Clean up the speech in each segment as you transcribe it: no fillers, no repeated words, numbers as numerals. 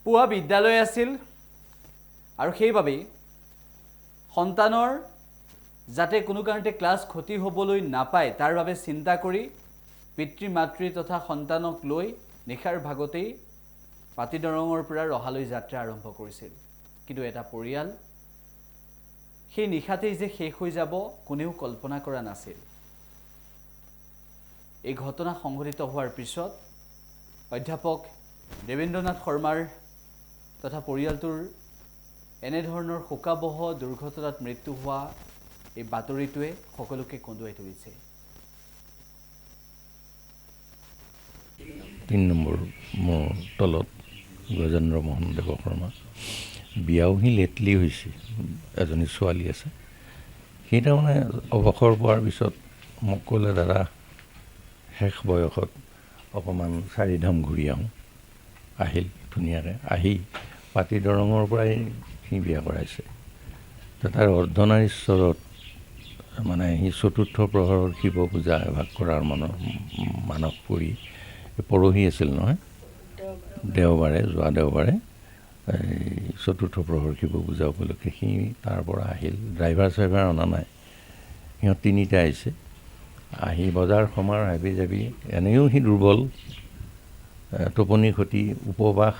পুৱা বিদ্যালয় আছিল আৰু সেইবাবেই সন্তানৰ যাতে কোনো কাৰণতে ক্লাছ ক্ষতি হ'বলৈ নাপায় তাৰ বাবে চিন্তা কৰি পিতৃ মাতৃ তথা সন্তানক লৈ নিশাৰ ভাগতেই পাটিদৰঙৰ পৰা ৰহালৈ যাত্ৰা আৰম্ভ কৰিছিল। কিন্তু এটা পৰিয়াল সেই নিশাতেই যে শেষ হৈ যাব কোনেও কল্পনা কৰা নাছিল। এই ঘটনা সংঘটিত হোৱাৰ পিছত অধ্যাপক দেবেন্দ্ৰনাথ শৰ্মাৰ তথা পৰিয়ালটোৰ এনেধৰণৰ শোকাবহ দুৰ্ঘটনাত মৃত্যু হোৱা এই বাতৰিটোৱে সকলোকে কন্দুৱাই তুলিছে। 3 নম্বৰ মোৰ তলত গজেন্দ্ৰ মোহন দেৱ শৰ্মা বিয়াও সি লেটলি হৈছে, এজনী ছোৱালী আছে। সি তাৰমানে অৱসৰ পোৱাৰ পিছত মোক ক'লে, দাদা শেষ বয়সত অকণমান চাৰিধাম ঘূৰি আহোঁ। আহিল ধুনীয়াকৈ, আহি পাটিদৰঙৰ পৰাই সি বিয়া কৰাইছে। তাৰ অৰ্ধনাৰীশ্বৰত মানে সি চতুৰ্থ প্ৰহৰৰ শিৱ পূজা এভাগ কৰাৰ মানস পৰি পৰহি আছিল নহয়, দেওবাৰে, যোৱা দেওবাৰে এই চতুৰ্থ প্ৰহৰ শিৱ পূজা উপলক্ষে সি তাৰ পৰা আহিল। ড্ৰাইভাৰ চাইভাৰ অনা নাই, সিহঁত তিনিটা আহিছে। আহি বজাৰ সমাৰ হাবি যাবি, এনেও সি দুৰ্বল, টোপনি ক্ষতি, উপবাস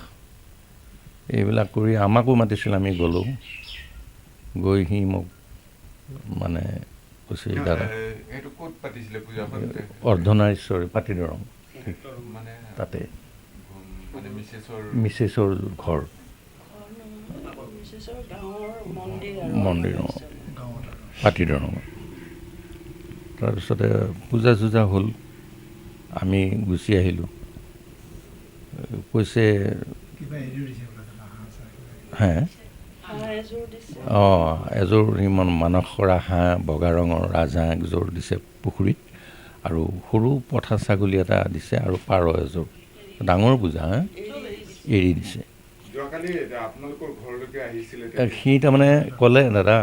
এইবিলাক কৰি আমাকো মাতিছিল। আমি গ'লোঁ, গৈ সি মোক মানে কৈছে, দাদা অৰ্ধনাৰীশ্বৰ পাটিদৰং তাতে মিছেছৰ ঘৰ মন্দিৰ পাটিদৰং। তাৰপিছতে পূজা চূজা হ'ল, আমি গুচি আহিলোঁ। কৈছে এযোৰ ইমান মানস কৰা হাঁহ, বগা ৰঙৰ ৰাজহাঁহ একযোৰ দিছে পুখুৰীত, আৰু সৰু পঠা ছাগলী এটা দিছে, আৰু পাৰ এযোৰ, ডাঙৰ পূজা এৰি দিছে। সি তাৰমানে ক'লে, দাদা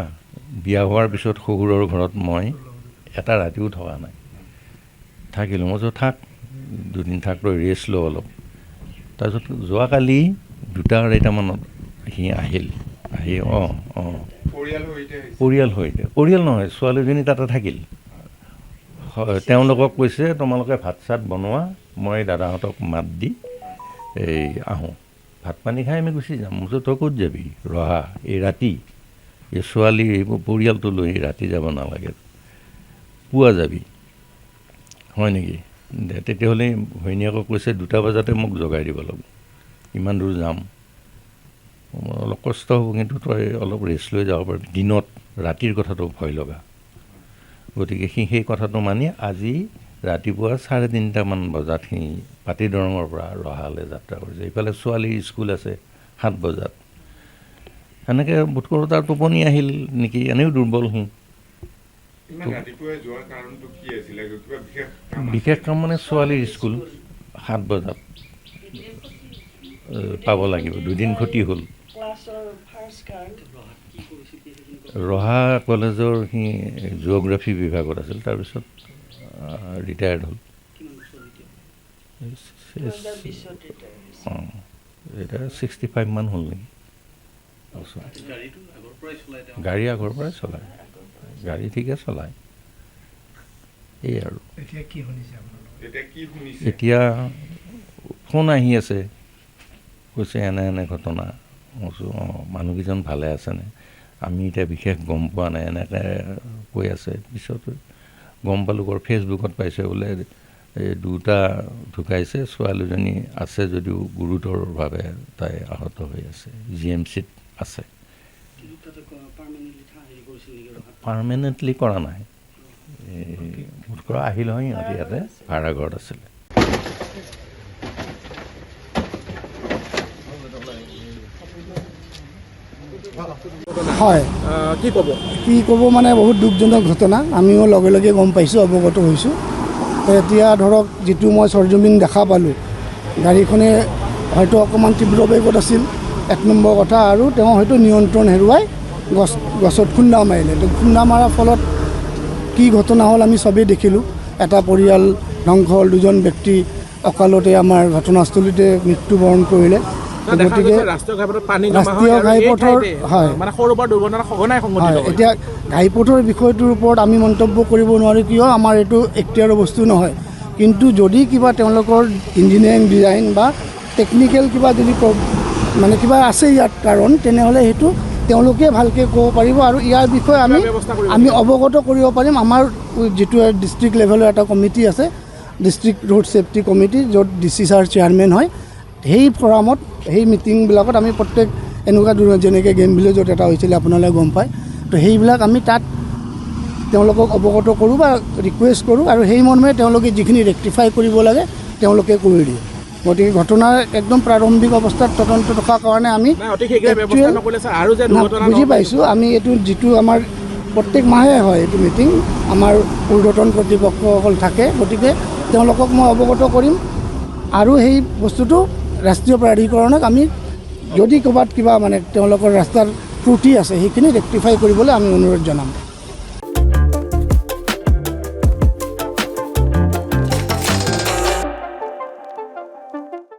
বিয়া হোৱাৰ পিছত শহুৰৰ ঘৰত মই এটা ৰাতিও থকা নাই, থাকিলোঁ। মই কৈছোঁ থাক, দুদিন থাক, তই ৰেষ্ট ল অলপ। তাৰপিছত যোৱাকালি 2-2:30 সি আহিল। আহি পৰিয়াল নহয়, ছোৱালীজনী তাতে থাকিল। তেওঁলোকক কৈছে, তোমালোকে ভাত চাত বনোৱা, মই দাদাহঁতক মাত দি এই আহোঁ, ভাত পানী খাই আমি গুচি যাম। মই কৈছোঁ তই ক'ত যাবি? ৰহা, এই ৰাতি, এই ছোৱালী পৰিয়ালটো লৈ ৰাতি যাব নালাগে, পুৱা যাবি। হয় নেকি? তেতিয়াহ'লে ঘৈণীয়েকক কৈছে 2টা বজাতে মোক জগাই দিব লাগিব, ইমান দূৰ যাম, অলপ কষ্ট হ'ব, কিন্তু তই অলপ ৰেষ্ট লৈ যাব পাৰিবি। দিনত, ৰাতিৰ কথাটো ভয় লগা। গতিকে সি সেই কথাটো মানি আজি ৰাতিপুৱা 3:30 বজাত সি পাটিদৰঙৰ পৰা ৰহালৈ যাত্ৰা কৰিছে। ইফালে ছোৱালীৰ স্কুল আছে 7 বজাত। সেনেকৈ বোধ কৰোঁ তাৰ টোপনি আহিল নেকি, এনেও দুৰ্বল সি। বিশেষ কাম মানে ছোৱালীৰ স্কুল 7 বজাত পাব লাগিব, 2 দিন ক্ষতি হ'ল। ৰহা কলেজৰ সি জিঅ'গ্ৰাফী বিভাগত আছিল, তাৰপিছত ৰিটায়াৰ্ড হ'ল। এতিয়া 65 মান হ'ল নেকি। গাড়ী আগৰ পৰাই চলায়, গাড়ী ঠিকে চলায়। এই আৰু এতিয়া ফোন আহি আছে, কৈছে এনে এনে ঘটনা। মই কৈছোঁ মানুহকেইজন ভালে আছেনে? আমি এতিয়া বিশেষ গম পোৱা নাই, এনেকৈ কৈ আছে। পিছত গম পালোঁ, ফেচবুকত পাইছে বোলে এই 2টা ঢুকাইছে, ছোৱালীজনী আছে যদিও গুৰুতৰভাৱে তাই আহত হৈ আছে, GMCত আছে। পাৰ্মানেণ্টলি কৰা নাই, বোধ কৰা আহিল হয়, সিহঁতি ইয়াতে ভাড়াঘৰত আছিলে। হয়, কি ক'ব মানে বহুত দুখজনক ঘটনা। আমিও লগে লগে গম পাইছোঁ, অৱগত হৈছোঁ। এতিয়া ধৰক যিটো মই সৰজমিন দেখা পালোঁ, গাড়ীখনে হয়তো অকণমান তীব্ৰ বেগত আছিল, 1 নম্বৰ কথা, আৰু তেওঁ হয়তো নিয়ন্ত্ৰণ হেৰুৱাই গছত খুন্দা মাৰিলে। তো খুন্দা মৰাৰ ফলত কি ঘটনা হ'ল আমি চবেই দেখিলোঁ। এটা পৰিয়াল ধ্বংস হ'ল, 2জন ব্যক্তি অকালতে আমাৰ ঘটনাস্থলীতে মৃত্যুবৰণ কৰিলে। গতিকে ৰাষ্ট্ৰীয় ঘাইপথত পানী ৰাষ্ট্ৰীয় ঘাইপথৰ হয় মানে সৰু বৰ দুৰ্ঘটনা সঘনাই সংঘটিত হয়। এতিয়া ঘাইপথৰ বিষয়টোৰ ওপৰত আমি মন্তব্য কৰিব নোৱাৰোঁ, কিয় আমাৰ এইটো এখতিয়াৰৰ বস্তু নহয়। কিন্তু যদি কিবা তেওঁলোকৰ ইঞ্জিনিয়াৰিং ডিজাইন বা টেকনিকেল কিবা যদি মানে কিবা আছে ইয়াত কাৰণ, তেনেহ'লে সেইটো তেওঁলোকে ভালকৈ ক'ব পাৰিব আৰু ইয়াৰ বিষয়ে আমি অৱগত কৰিব পাৰিম। আমাৰ যিটো ডিষ্ট্ৰিক্ট লেভেলৰ এটা কমিটি আছে, ডিষ্ট্ৰিক্ট ৰোড ছেফটি কমিটি, য'ত DC ছাৰ চেয়াৰমেন হয়, সেই ফৰামত সেই মিটিংবিলাকত আমি প্ৰত্যেক এনেকুৱা যেনেকৈ গেম ভিলেজত এটা হৈছিলে আপোনালোকে গম পায়, তো সেইবিলাক আমি তাত তেওঁলোকক অৱগত কৰোঁ বা ৰিকুৱেষ্ট কৰোঁ আৰু সেই মৰ্মে তেওঁলোকে যিখিনি ৰেক্টিফাই কৰিব লাগে তেওঁলোকে কৰি দিয়ে। গতিকে ঘটনাৰ একদম প্ৰাৰম্ভিক অৱস্থাত তদন্ত থকাৰ কাৰণে আমি বুজি পাইছোঁ। আমি এইটো যিটো আমাৰ প্ৰত্যেক মাহে হয় এইটো মিটিং, আমাৰ ঊৰ্ধ্বতন কৰ্তৃপক্ষসকল থাকে, গতিকে তেওঁলোকক মই অৱগত কৰিম আৰু সেই বস্তুটো ৰাষ্ট্ৰীয় প্ৰাধিকৰণক আমি যদি ক'ৰবাত কিবা মানে তেওঁলোকৰ ৰাস্তাৰ ত্ৰুটি আছে সেইখিনি ৰেক্টিফাই কৰিবলৈ আমি অনুৰোধ জনাম।